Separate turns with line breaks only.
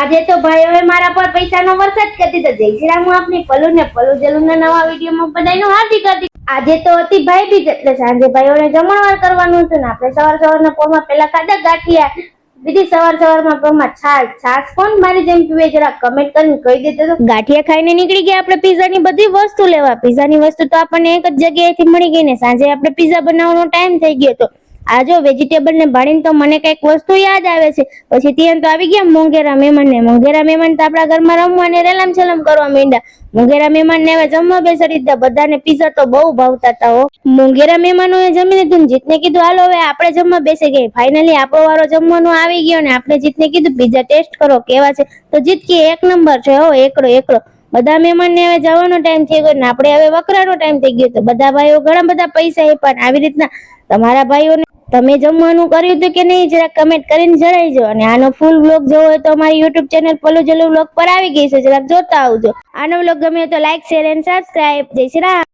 આજે તો ભાઈઓએ મારા પર પૈસાનો વરસાદ કરી દીધો। જય શ્રી રામ। હું આપની પલ્લુ ને પલ્લુ જલુના નવા વિડીયોમાં બધાયનું હાર્દિક આજે તો હતી ભાઈ બીજ એટલે સાંજે ભાઈઓને જમણવાર કરવાનું હતું ને આપણે સવારના પોરમાં પેલા ખાધા ગાંઠિયા, બીજી સવારમાં પોરમાં છાશ કોણ મારી જેમ પીવે જરા કમેન્ટ કરીને કહી દેજો। તો ગાંઠિયા ખાઈને નીકળી ગયા આપણે પીઝાની બધી વસ્તુ લેવા। પીઝાની વસ્તુ તો આપણને એક જ જગ્યાએથી મળી ગઈ ને સાંજે આપણે પીઝા બનાવવાનો ટાઈમ થઈ ગયો હતો। આ જો વેજીટેબલ ને ભાળીને તો મને કઈક વસ્તુ યાદ આવે છે। પછી ત્યાં તો આવી ગયા મોંઘેરા મહેમાન ને મોંઘેરા મહેમાન તો આપણા ઘરમાં રમવા ને રેલમ છલમ કરવા માંડ્યા। મોંઘેરા મહેમાન ને હવે જમવા બેસાડી દીધા। બધાને પીઝા તો બહુ ભાવતા હતા હો। મોંઘેરા મહેમાનોએ જમી લીધું ને જીતને કીધું હાલો હવે આપણે જમવા બેસી ગઈ। ફાઇનલી આપણો વારો જમવાનો આવી ગયો ને આપણે જીતને કીધું પીઝા ટેસ્ટ કરો કેવા છે। તો જીત કે એક નંબર છે હો, એકડો। બધા મહેમાન ને હવે જવાનો ટાઈમ થઈ ગયો ને આપણે હવે વકરાનો ટાઈમ થઈ ગયો। તો બધા ભાઈઓ ઘણા બધા પૈસા આપ્યા। આવી રીતના તમારા ભાઈઓને તમે જમવાનું કર્યું હતું કે નહીં જરા કમેન્ટ કરીને જણાવજો। અને આનો ફૂલ વ્લોગ જોવો હોય તો અમારી YouTube ચેનલ પલ્લુ જલ્લુ વ્લોગ પર આવી ગઈ છે, જરાક જોતા આવજો। આનો વ્લોગ ગમે તો લાઈક, શેર એન્ડ સબસ્ક્રાઇબ। જય શ્રી રામ।